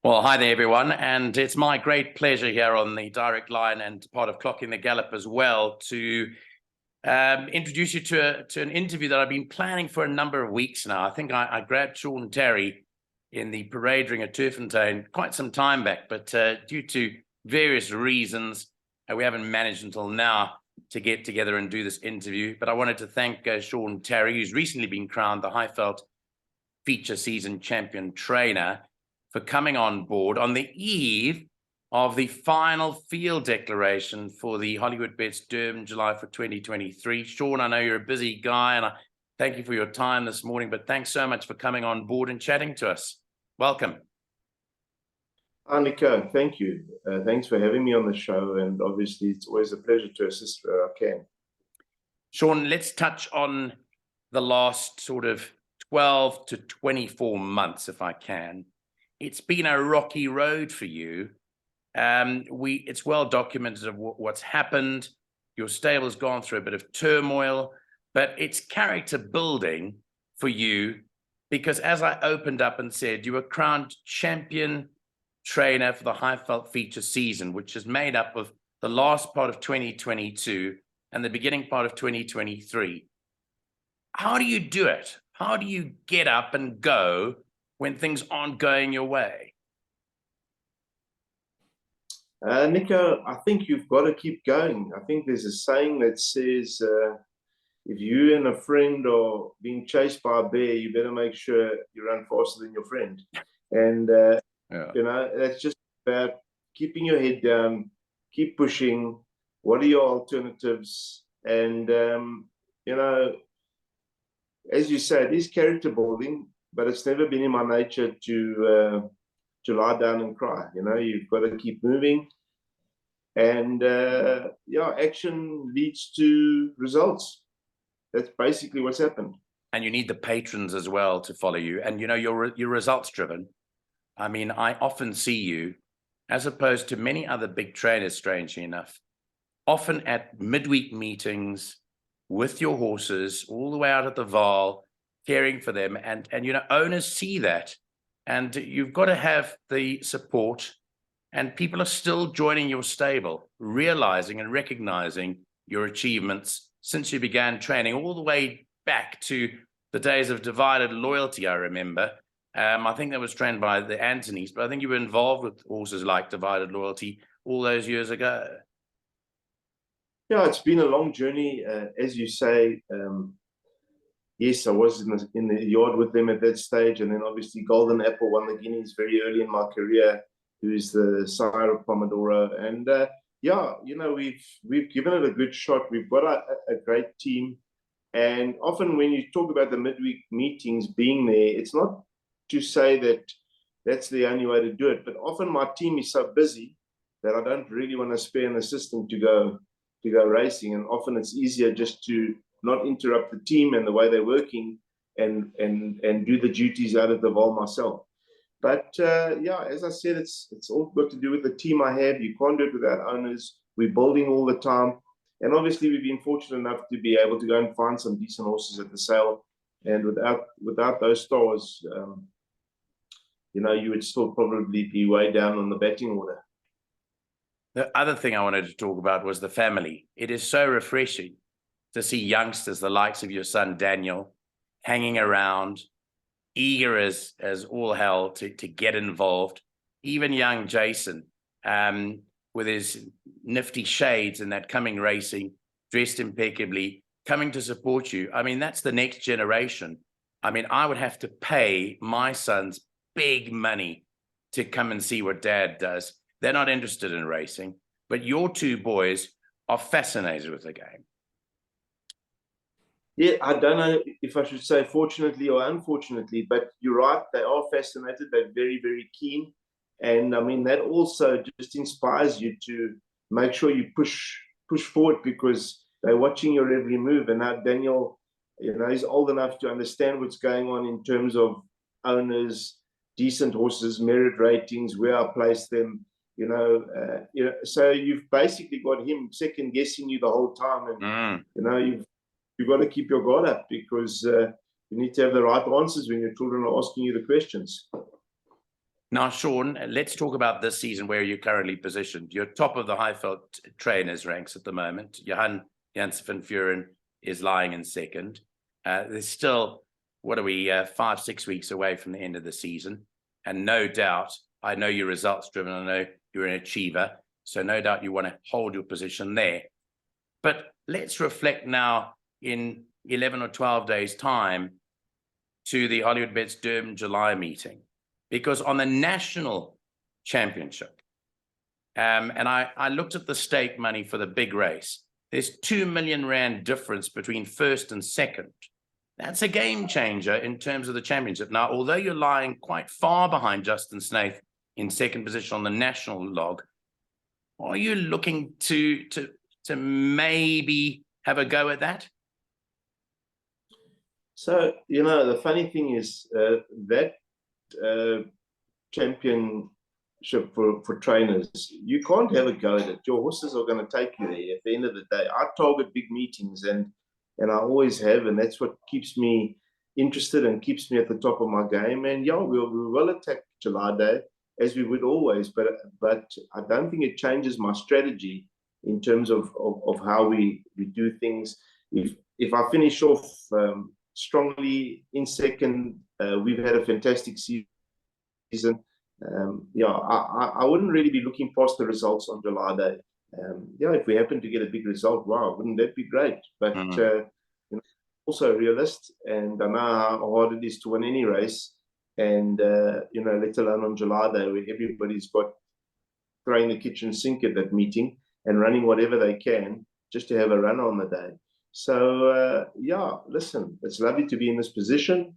Well, hi there, everyone. And it's my great pleasure here on the direct line and part of Clocking the Gallop as well to introduce you to an interview that I've been planning for a number of weeks now. I think I grabbed Tarry in the parade ring at Turffontein quite some time back, but due to various reasons, we haven't managed until now to get together and do this interview. But I wanted to thank Tarry, who's recently been crowned the Highveld Feature Season Champion Trainer, for coming on board on the eve of the final field declaration for the Hollywoodbets Durban July for 2023. Sean, I know you're a busy guy, and I thank you for your time this morning, but thanks so much for coming on board and chatting to us. Welcome. Hi, Nico. Thank you. Thanks for having me on the show, and obviously it's always a pleasure to assist where I can. Sean, let's touch on the last sort of 12 to 24 months, if I can. It's been a rocky road for you. It's well documented of what's happened. Your stable's gone through a bit of turmoil, but it's character building for you because, as I opened up and said, you were crowned champion trainer for the Highveld Feature Season, which is made up of the last part of 2022 and the beginning part of 2023. How do you do it? How do you get up and go when things aren't going your way? Nico, I think you've got to keep going. I think there's a saying that says, if you and a friend are being chased by a bear, you better make sure you run faster than your friend. And, you know, that's just about keeping your head down, keep pushing. What are your alternatives? And, you know, as you say, it is character building, but it's never been in my nature to lie down and cry. You know, you've got to keep moving, and yeah, action leads to results. That's basically what's happened. And you need the patrons as well to follow you. And you know, you're results driven. I mean, I often see you, as opposed to many other big trainers, strangely enough, often at midweek meetings with your horses all the way out at the Vaal, caring for them, and you know, owners see that, and you've got to have the support, and people are still joining your stable, realizing and recognizing your achievements since you began training, all the way back to the days of Divided Loyalty. I remember, I think that was trained by the Antonys, but I think you were involved with horses like Divided Loyalty all those years ago. Yeah, it's been a long journey, as you say. Yes, I was in the yard with them at that stage, and then obviously Golden Apple won the Guineas very early in my career, who is the sire of Pomodoro. And yeah, you know, we've given it a good shot. We've got a great team, and often when you talk about the midweek meetings being there, it's not to say that that's the only way to do it, but often my team is so busy that I don't really want to spare an assistant to go racing, and often it's easier just to not interrupt the team and the way they're working, and do the duties out of the Vaal myself. But yeah, as I said, it's all got to do with the team I have. You can't do it without owners. We're building all the time, and obviously we've been fortunate enough to be able to go and find some decent horses at the sale. And without those stars, you know, you would still probably be way down on the batting order. The other thing I wanted to talk about was the family. It is so refreshing to see youngsters, the likes of your son, Daniel, hanging around, eager as all hell to get involved. Even young Jason, with his nifty shades and that coming racing, dressed impeccably, coming to support you. I mean, that's the next generation. I mean, I would have to pay my sons big money to come and see what Dad does. They're not interested in racing, but your two boys are fascinated with the game. Yeah, I don't know if I should say fortunately or unfortunately, but you're right. They are fascinated. They're very, very keen. And I mean, that also just inspires you to make sure you push forward, because they're watching your every move. And now Daniel, you know, he's old enough to understand what's going on in terms of owners, decent horses, merit ratings, where I place them. You know, so you've basically got him second guessing you the whole time. And, you know, you've got to keep your guard up, because you need to have the right answers when your children are asking you the questions. Now, Sean, let's talk about this season where you're currently positioned. You're top of the Highveld trainers ranks at the moment. Johan Janssen van Vuren is lying in second. There's still, 5-6 weeks away from the end of the season. And no doubt, I know you're results driven. I know you're an achiever. So no doubt you want to hold your position there. But let's reflect now in 11 or 12 days' time to the Hollywoodbets Durban July meeting. Because on the national championship, and I looked at the stake money for the big race, there's 2 million rand difference between first and second. That's a game changer in terms of the championship. Now, although you're lying quite far behind Justin Snaith in second position on the national log, are you looking to maybe have a go at that? So, the funny thing is that championship for trainers, you can't have a go at it. Your horses are going to take you there. At the end of the day, I target big meetings, and I always have, and that's what keeps me interested and keeps me at the top of my game. And yeah, we will attack July Day as we would always, but I don't think it changes my strategy in terms of how we do things. If I finish off strongly in second, we've had a fantastic season. I wouldn't really be looking past the results on July Day. If we happen to get a big result, wow, wouldn't that be great? But also a realist, and I know how hard it is to win any race, and let alone on July Day, where everybody's got throwing the kitchen sink at that meeting and running whatever they can just to have a run on the day. So listen, it's lovely to be in this position,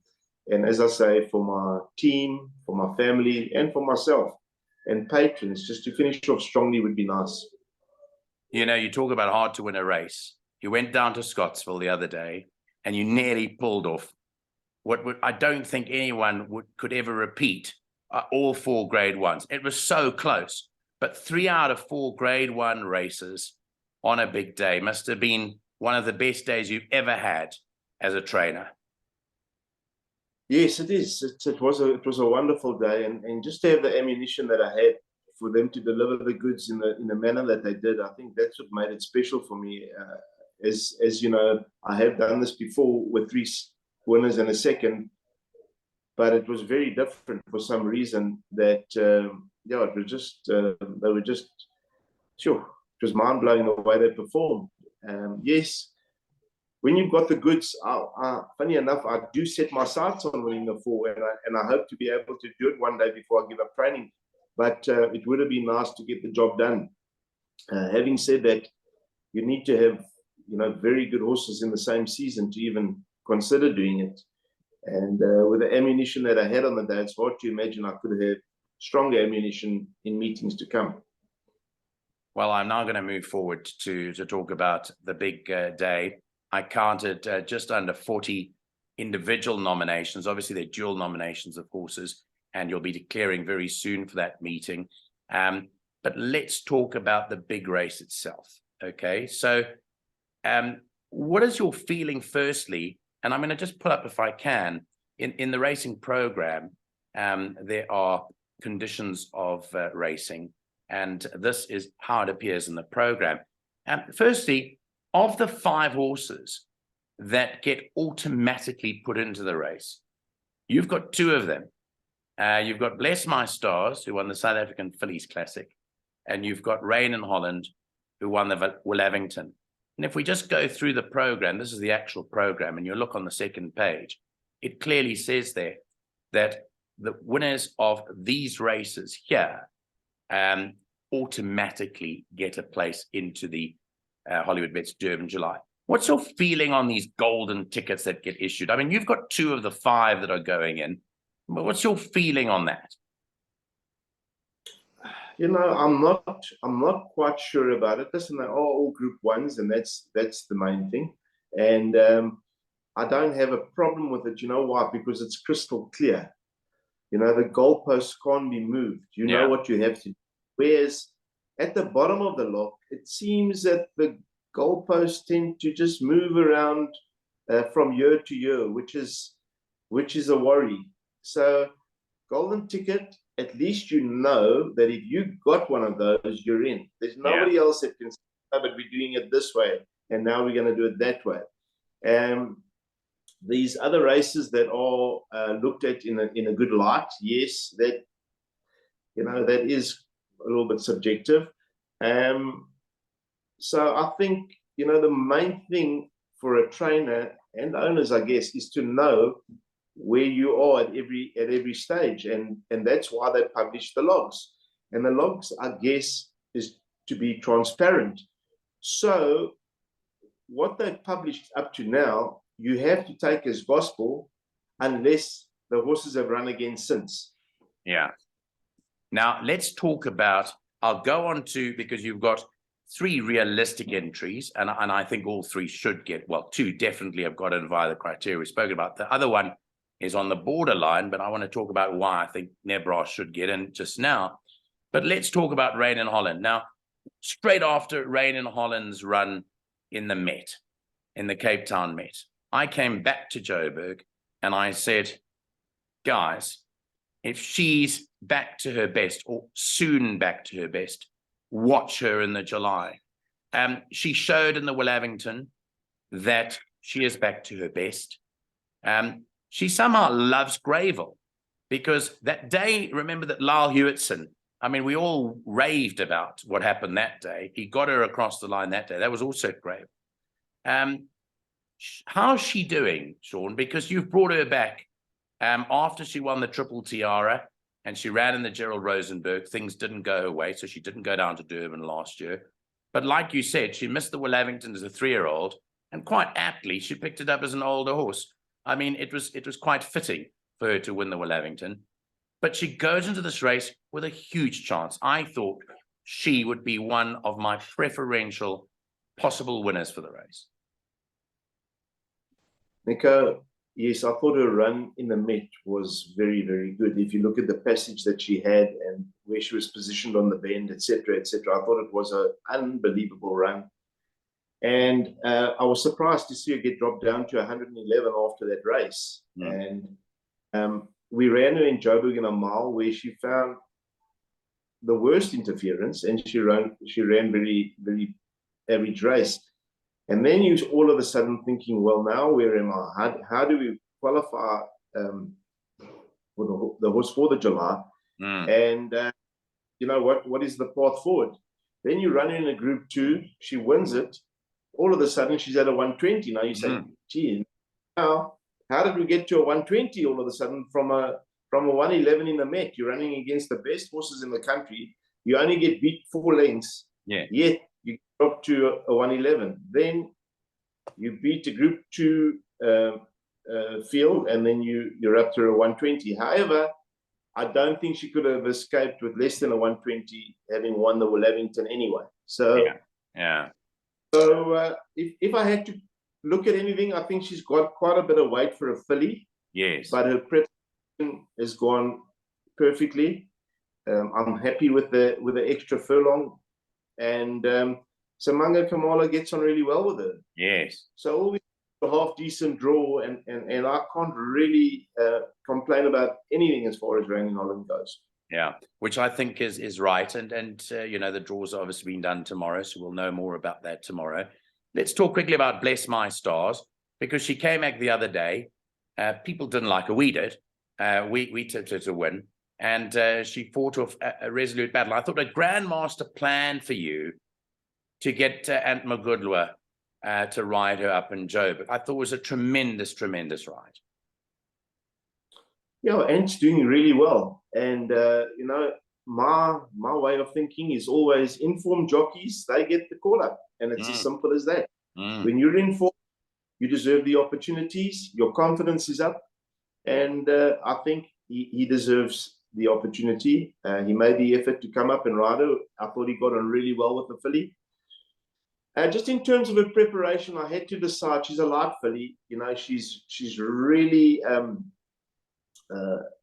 and as I say, for my team, for my family, and for myself and patrons, just to finish off strongly would be nice. You talk about hard to win a race. You went down to Scottsville the other day and you nearly pulled off what I don't think anyone could ever repeat, all 4 grade ones. It was so close, but 3 out of 4 grade 1 races on a big day must have been one of the best days you've ever had as a trainer. Yes, it is. It was a wonderful day, and just to have the ammunition that I had for them to deliver the goods in the manner that they did, I think that's what made it special for me. As you know, I have done this before with 3 winners and a second, but it was very different for some reason. That it was just they were just sure. It was mind blowing the way they performed. Yes. When you've got the goods, funny enough, I do set my sights on winning the 4, and I hope to be able to do it one day before I give up training. But it would have been nice to get the job done. Having said that, you need to have very good horses in the same season to even consider doing it. And with the ammunition that I had on the day, it's hard to imagine I could have stronger ammunition in meetings to come. Well, I'm now going to move forward to talk about the big day. I counted just under 40 individual nominations. Obviously, they're dual nominations of horses, and you'll be declaring very soon for that meeting. But let's talk about the big race itself. Okay, so what is your feeling firstly? And I'm going to just pull up, if I can, in the racing program, there are conditions of racing, and this is how it appears in the program. Firstly, of the 5 horses that get automatically put into the race, you've got 2 of them. You've got Bless My Stars, who won the South African Fillies Classic, and you've got Rain in Holland, who won the Willavington. And if we just go through the program, this is the actual program, and you look on the second page, it clearly says there that the winners of these races here automatically get a place into the Hollywoodbets Durban July. What's your feeling on these golden tickets that get issued? I mean, you've got 2 of the 5 that are going in, but what's your feeling on that? I'm not quite sure about it. Listen, they are all Group 1s, and that's the main thing. And I don't have a problem with it. You know why? Because it's crystal clear. The goalposts can't be moved. You know what you have to do. Whereas at the bottom of the log, it seems that the goalposts tend to just move around from year to year, which is a worry. So golden ticket at least you know that if you got one of those, you're in. There's nobody else that can say, oh, but we're doing it this way, and now we're going to do it that way. These other races that are looked at in a good light, yes, that that is a little bit subjective. So I think the main thing for a trainer and owners, I guess, is to know where you are at every stage, and that's why they publish the logs. And the logs, I guess, is to be transparent. So what they've published up to now, you have to take as gospel unless the horses have run again since. Yeah. Now let's talk about, I'll go on to, because you've got 3 realistic entries, and I think all 3 should get, well, 2 definitely have got in via the criteria we've spoken about. The other one is on the borderline, but I want to talk about why I think Nebrors should get in just now. But let's talk about Rain in Holland. Now, straight after Rain in Holland's run in the Met, in the Cape Town Met, I came back to Joburg and I said, guys, if she's back to her best or soon back to her best, watch her in the July. She showed in the Willavington that she is back to her best. She somehow loves Greyville, because that day, remember that Lyle Hewitson, I mean, we all raved about what happened that day. He got her across the line that day. That was also Greyville. How's she doing, Sean? Because you've brought her back after she won the Triple Tiara and she ran in the Gerald Rosenberg. Things didn't go her way, so she didn't go down to Durban last year. But like you said, she missed the Willavington as a 3-year-old, and quite aptly, she picked it up as an older horse. I mean, it was quite fitting for her to win the Willavington. But she goes into this race with a huge chance. I thought she would be one of my preferential possible winners for the race. Nico, yes, I thought her run in the Met was very, very good. If you look at the passage that she had and where she was positioned on the bend, etc., I thought it was an unbelievable run. And I was surprised to see her get dropped down to 111 after that race. And we ran her in Joburg in a mile where she found the worst interference, and she ran very, very average race. And then you're all of a sudden thinking, well, now where am I? How do we qualify for the horse for the July? And what is the path forward? Then you run in a Group 2, she wins it. All of a sudden, she's at a 120. Now you say, gee, now how did we get to a 120 all of a sudden from a 111 in the Met? You're running against the best horses in the country. You only get beat 4 lengths. Yet you drop to a 111. Then you beat a Group 2 field, and then you're up to a 120. However, I don't think she could have escaped with less than a 120, having won the Willavington anyway. So, So if I had to look at anything, I think she's got quite a bit of weight for a filly. Yes. But her preparation has gone perfectly. I'm happy with the extra furlong. And Samanga Kamala gets on really well with her. Yes. So always a half decent draw, and I can't really complain about anything as far as Rain in Holland goes. Yeah, which I think is right. And the draws are obviously being done tomorrow, so we'll know more about that tomorrow. Let's talk quickly about Bless My Stars, because she came back the other day. People didn't like her. We did. We tipped her to win, and she fought off a resolute battle. I thought a grandmaster plan for you to get Ant Magudlwa to ride her up in Joburg. I thought it was a tremendous, tremendous ride. Yeah, Ant's doing really well. And, my way of thinking is always informed jockeys, they get the call up. And it's as simple as that. When you're in form, you deserve the opportunities. Your confidence is up. And I think he deserves the opportunity. He made the effort to come up and ride her. I thought he got on really well with the filly. Just in terms of her preparation, I had to decide. She's a light filly. She's really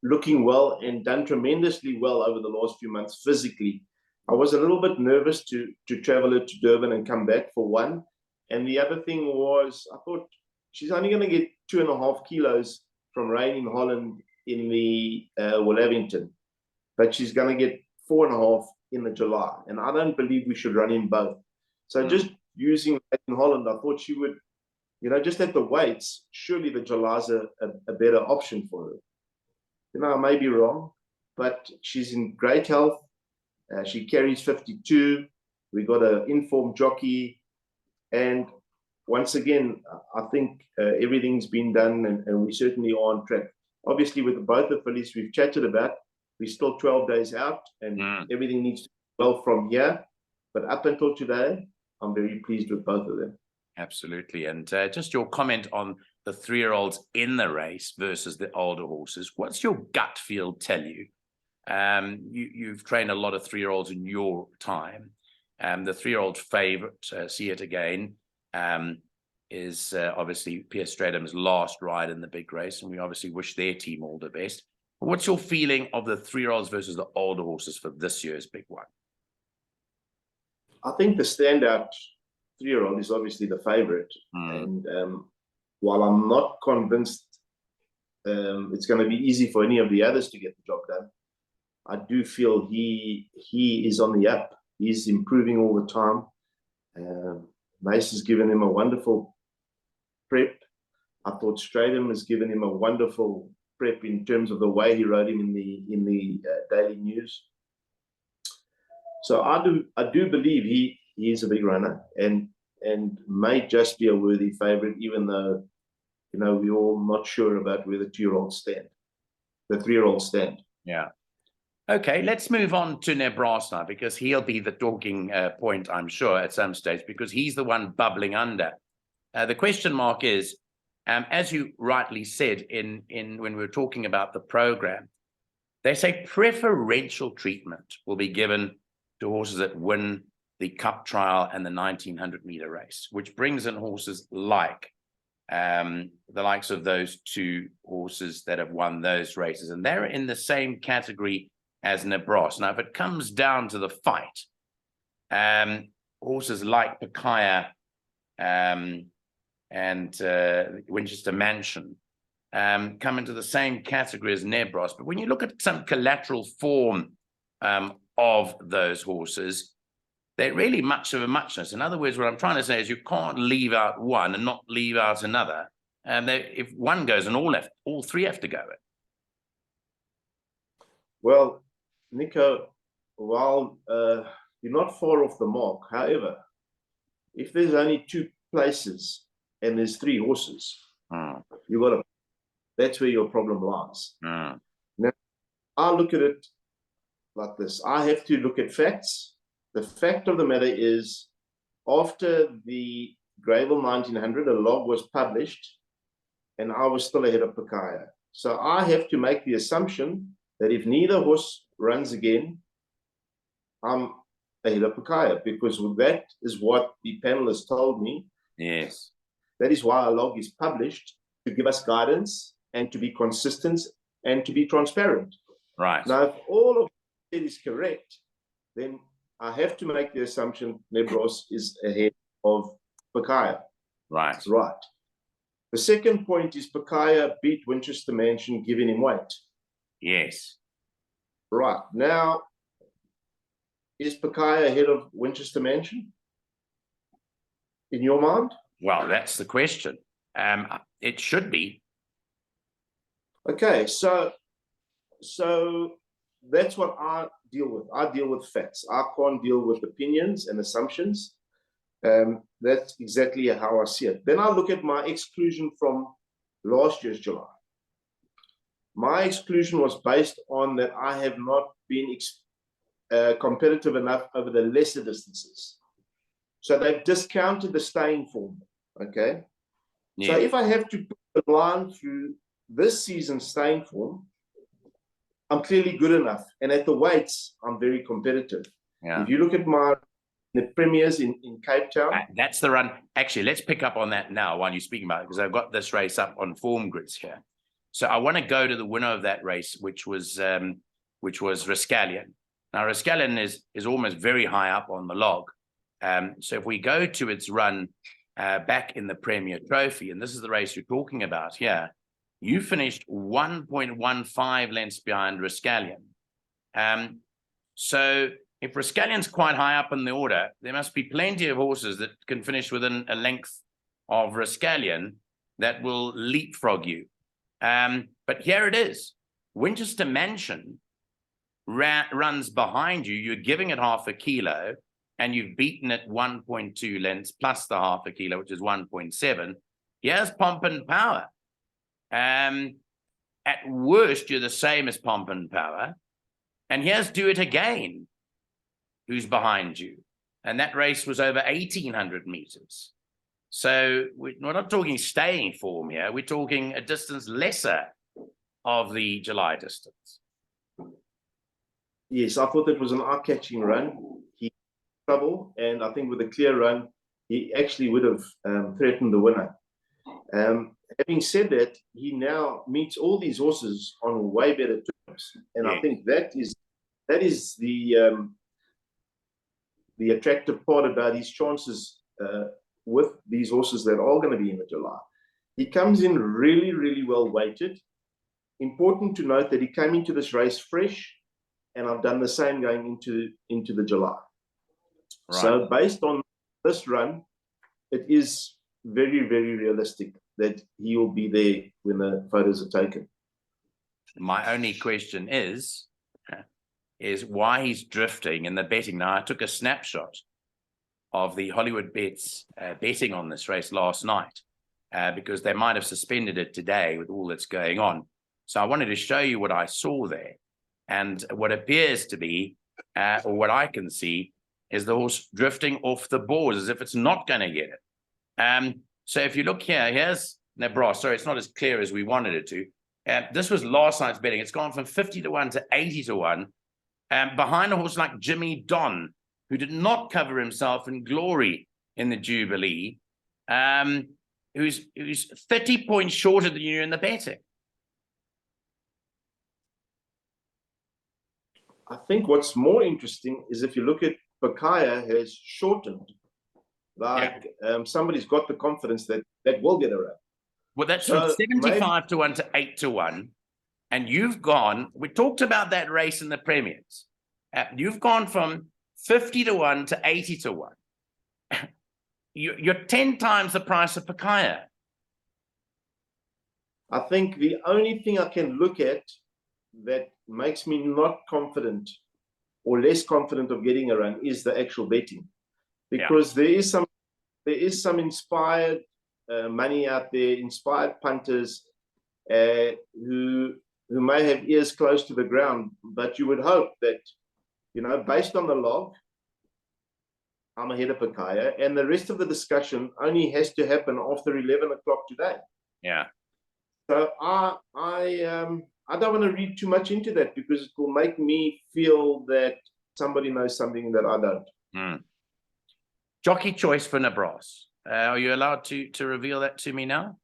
looking well and done tremendously well over the last few months physically. I was a little bit nervous to travel her to Durban and come back, for one. And the other thing was, I thought she's only going to get 2.5 kilos from Rain in Holland in the Willavington. but she's going to get 4.5 in the July. And I don't believe we should run in both. So just using in Holland, I thought she would, just at the weights, surely the July's a better option for her. I may be wrong, but she's in great health. She carries 52. We got an informed jockey. And once again, I think everything's been done, and we certainly are on track. Obviously, with both the fillies we've chatted about, we're still 12 days out, and everything needs to go well from here. But up until today, I'm very pleased with both of them. Absolutely. And just your comment on the 3-year-olds in the race versus the older horses. What's your gut feel tell you? You've trained a lot of 3-year-olds in your time. The 3-year-old favorite, See It Again, is obviously Pierce Stradham's last ride in the big race, and we obviously wish their team all the best. What's your feeling of the 3-year-olds versus the older horses for this year's big one? I think the standout 3-year-old is obviously the favorite. And while I'm not convinced it's going to be easy for any of the others to get the job done, I do feel he is on the up. He's improving all the time. Mace has given him a wonderful prep. I thought Stradham has given him a wonderful prep in terms of the way he rode him in the Daily News. So I do believe he is a big runner and may just be a worthy favorite, even though we're all not sure about where the 3-year-olds stand. Yeah. Okay, let's move on to Nebrors now, because he'll be the talking point, I'm sure, at some stage, because he's the one bubbling under. The question mark is, as you rightly said in when we were talking about the program, they say preferential treatment will be given to horses that win the Cup Trial and the 1900-meter race, which brings in horses like the likes of those 2 horses that have won those races, and they're in the same category as Nebrors. Now, if it comes down to the fight, horses like Pacaya and Winchester Mansion come into the same category as Nebrors. But when you look at some collateral form of those horses, they're really much of a muchness. In other words, what I'm trying to say is you can't leave out one and not leave out another. If one goes and all 3 have to go. Well, Nico, while you're not far off the mark, however, if there's only 2 places and there's 3 horses, that's where your problem lies. Now, I look at it like this. I have to look at facts. The fact of the matter is, after the Greyville 1900, a log was published, and I was still ahead of Pacaya. So I have to make the assumption that if neither horse runs again, I'm ahead of Pacaya, because that is what the panelists told me. Yes. That is why a log is published, to give us guidance and to be consistent and to be transparent. Right. Now, if all of it is correct, then I have to make the assumption Nebrors is ahead of Pacaya. Right. Right. The second point is Pacaya beat Winchester Mansion, giving him weight. Yes. Right. Now, is Pacaya ahead of Winchester Mansion in your mind? Well, that's the question. It should be. Okay, so that's what I deal with. I deal with facts. I can't deal with opinions and assumptions. That's exactly how I see it. Then I look at my exclusion from last year's July. My exclusion was based on that I have not been competitive enough over the lesser distances. So they've discounted the staying form, okay? Yeah. So if I have to put a line through this season's staying form, I'm clearly good enough. And at the weights, I'm very competitive. Yeah. If you look at the premiers in Cape Town. That's the run. Actually, let's pick up on that now while you're speaking about it, because I've got this race up on form grids here. So I want to go to the winner of that race, which was Rascallion. Now, Rascallion is almost very high up on the log. So if we go to its run back in the Premier Trophy, and this is the race you're talking about here, you finished 1.15 lengths behind Rascallion. So if Rascallion's quite high up in the order, there must be plenty of horses that can finish within a length of Rascallion that will leapfrog you. But here it is. Winchester Mansion runs behind you. You're giving it half a kilo, and you've beaten it 1.2 lengths plus the half a kilo, which is 1.7. Here's Pomp and Power. At worst, you're the same as Pomp and Power. And here's Do It Again, who's behind you. And that race was over 1,800 meters. So we're not talking staying form here. We're talking a distance lesser of the July distance. Yes, I thought that was an eye-catching run. He had trouble, and I think with a clear run, he actually would have threatened the winner. Having said that, he now meets all these horses on way better terms, and I think that is the attractive part about his chances with these horses that are going to be in the July. He comes in really, really well weighted. Important to note that he came into this race fresh, and I've done the same going into the July. Right. So based on this run, it is very, very realistic that he will be there when the photos are taken. My only question is why he's drifting in the betting. Now, I took a snapshot of the Hollywoodbets betting on this race last night because they might have suspended it today with all that's going on. So I wanted to show you what I saw there. And what appears to be, or what I can see, is the horse drifting off the boards as if it's not going to get it. So if you look here, here's Nebrors. Sorry, it's not as clear as we wanted it to. This was last night's betting. It's gone from 50 to 1 to 80 to 1. Behind a horse like Jimmy Don, who did not cover himself in glory in the Jubilee, who's 30 points shorter than you in the betting. I think what's more interesting is if you look at Bakaya has shortened. Like somebody's got the confidence that will get around. Well, that's from 75 to 1 to 8 to 1. And you've gone, we talked about that race in the Premiers. You've gone from 50 to 1 to 80 to 1. You're 10 times the price of Bakaya. I think the only thing I can look at that makes me not confident or less confident of getting a run is the actual betting, because there is some inspired money out there, inspired punters who may have ears close to the ground, but you would hope that, you know, based on the log, I'm ahead of Bakaya, and the rest of the discussion only has to happen after 11 o'clock today. Yeah. So I don't want to read too much into that because it will make me feel that somebody knows something that I don't. Jockey choice for Nebrors. Are you allowed to reveal that to me now?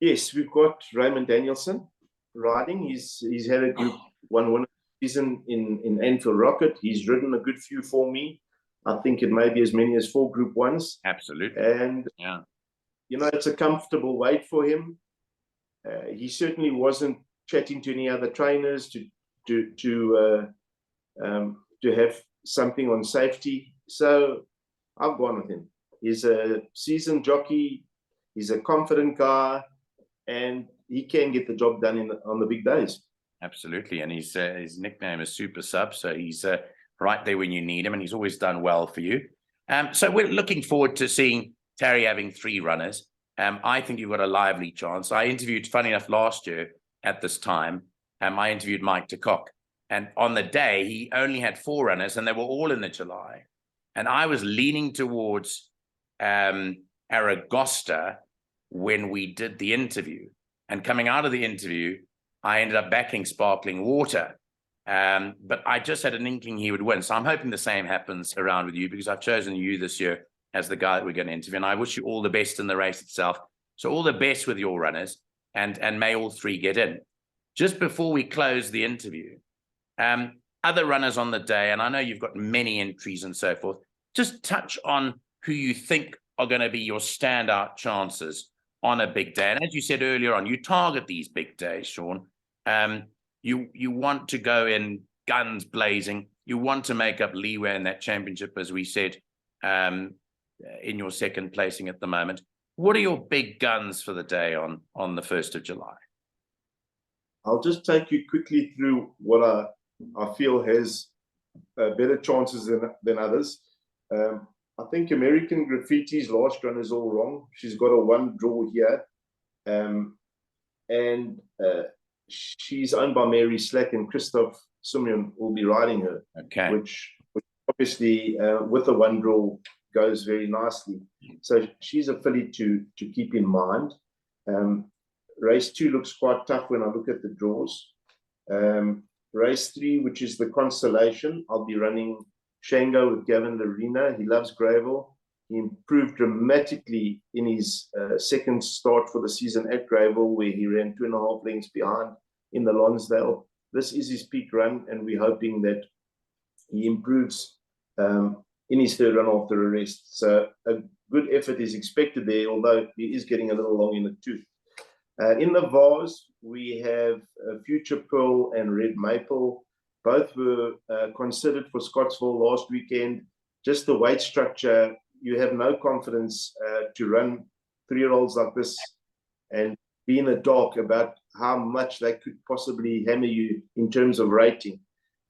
Yes, we've got Raymond Danielson riding. He's had a Group 1 winner season in Anfield Rocket. He's ridden a good few for me. I think it may be as many as 4 Group 1s. Absolutely. And, you know, it's a comfortable weight for him. He certainly wasn't chatting to any other trainers to have something on safety. So I've gone with him. He's a seasoned jockey. He's a confident guy, and he can get the job done on the big days. Absolutely, and his nickname is Super Sub, so he's right there when you need him, and he's always done well for you. So we're looking forward to seeing Tarry having 3 runners. I think you've got a lively chance. I interviewed, funny enough, last year at this time, I interviewed Mike de Kock, and on the day he only had 4 runners, and they were all in the July. And I was leaning towards Aragosta when we did the interview. And coming out of the interview, I ended up backing Sparkling Water. But I just had an inkling he would win. So I'm hoping the same happens around with you, because I've chosen you this year as the guy that we're going to interview. And I wish you all the best in the race itself. So all the best with your runners, and may all 3 get in. Just before we close the interview, other runners on the day, and I know you've got many entries and so forth, just touch on who you think are going to be your standout chances on a big day. And as you said earlier on, you target these big days, Sean. You want to go in guns blazing. You want to make up leeway in that championship, as we said, in your second placing at the moment. What are your big guns for the day on the 1st of July? I'll just take you quickly through what I feel has better chances than others. I think American Graffiti's last run is all wrong. She's got a 1 draw here. And she's owned by Mary Slack, and Christoph Simeon will be riding her. Okay. Which obviously with the 1 draw goes very nicely. So she's a filly to keep in mind. Race 2 looks quite tough when I look at the draws. Race 3, which is the Constellation, I'll be running Shango with Gavin Larena. He loves Greyville. He improved dramatically in his second start for the season at Greyville, where he ran 2.5 lengths behind in the Lonsdale. This is his peak run, and we're hoping that he improves in his third run after a rest. So a good effort is expected there, although he is getting a little long in the tooth. In the Vase, we have Future Pearl and Red Maple. Both were considered for Scottsville last weekend. Just the weight structure, you have no confidence to run 3-year-olds like this and be in the dark about how much they could possibly hammer you in terms of rating.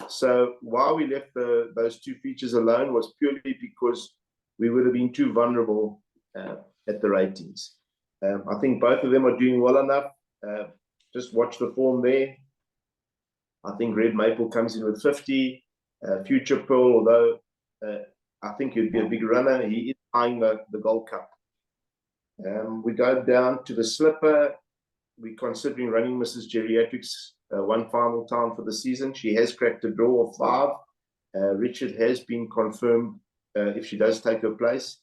So why we left those 2 features alone was purely because we would have been too vulnerable at the ratings. I think both of them are doing well enough. Just watch the form there. I think Red Maple comes in with 50. Future Pearl, although I think he'd be a big runner, he is eyeing the Gold Cup. We go down to the Slipper. We're considering running Mrs. Geriatrics 1 final time for the season. She has cracked a draw of 5. Richard has been confirmed if she does take her place.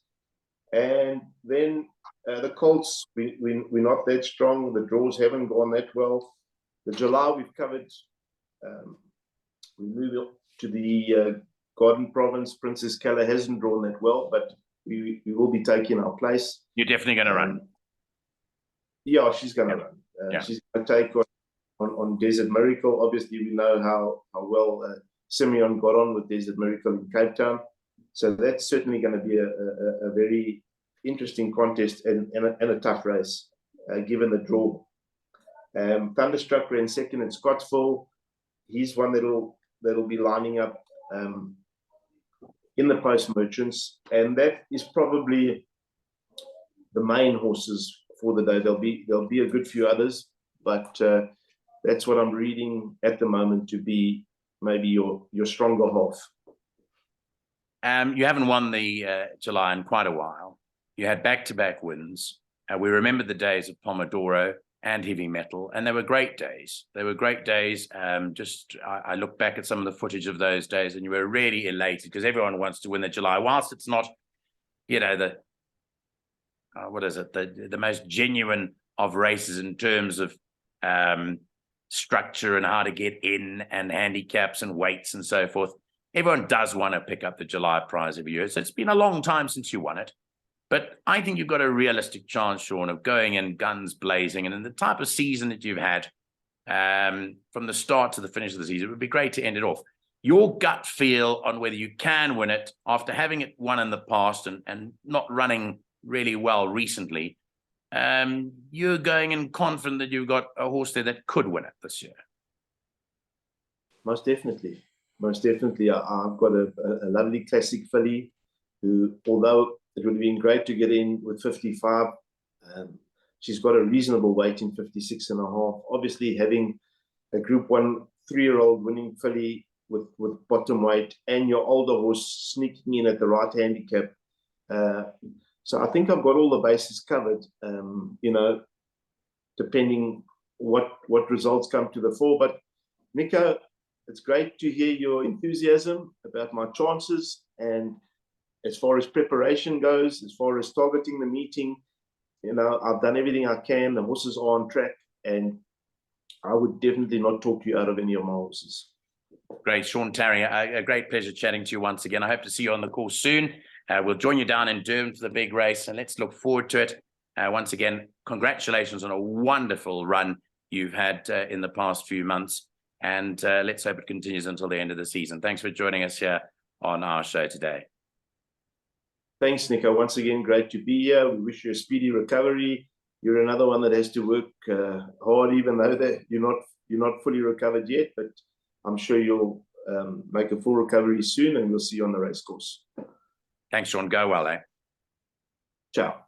And then the Colts, we're not that strong. The draws haven't gone that well. The July we've covered. We move to the Garden Province. Princess Keller hasn't drawn that well, but we will be taking our place. You're definitely going to run. Yeah, she's going to run. She's going to take on Desert Miracle. Obviously, we know how well Simeon got on with Desert Miracle in Cape Town. So that's certainly going to be a very interesting contest and a tough race, given the draw. Thunderstruck ran second in Scottsville. He's one that'll be lining up in the Post Merchants, and that is probably the main horses for the day. There'll be a good few others, but that's what I'm reading at the moment to be maybe your stronger half. You haven't won the July in quite a while. You had back-to-back wins. We remember the days of Pomodoro and Heavy Metal, and they were great days. They were great days. I look back at some of the footage of those days, and you were really elated because everyone wants to win the July, whilst it's not, the most genuine of races in terms of structure and how to get in and handicaps and weights and so forth. Everyone does want to pick up the July prize every year. So it's been a long time since you won it. But I think you've got a realistic chance, Sean, of going in guns blazing. And in the type of season that you've had from the start to the finish of the season, it would be great to end it off. Your gut feel on whether you can win it after having it won in the past and not running really well recently, you're going in confident that you've got a horse there that could win it this year. Most definitely. I've got a lovely classic filly who, although it would have been great to get in with 55, she's got a reasonable weight in 56.5. Obviously, having a Group 1 3-year-old winning filly with bottom weight and your older horse sneaking in at the right handicap. So I think I've got all the bases covered, depending what results come to the fore. But Nico, it's great to hear your enthusiasm about my chances. And as far as preparation goes, as far as targeting the meeting, I've done everything I can. The horses are on track, and I would definitely not talk you out of any of my horses. Great, Sean Tarry, a great pleasure chatting to you once again. I hope to see you on the course soon. We'll join you down in Durban for the big race, and let's look forward to it. Once again, congratulations on a wonderful run you've had in the past few months. and let's hope it continues until the end of the season. Thanks for joining us here on our show today. Thanks, Nico. Once again, great to be here. We wish you a speedy recovery. You're another one that has to work hard, even though that you're not fully recovered yet. But I'm sure you'll make a full recovery soon, and we'll see you on the race course. Thanks, Sean. Go well, eh? Ciao.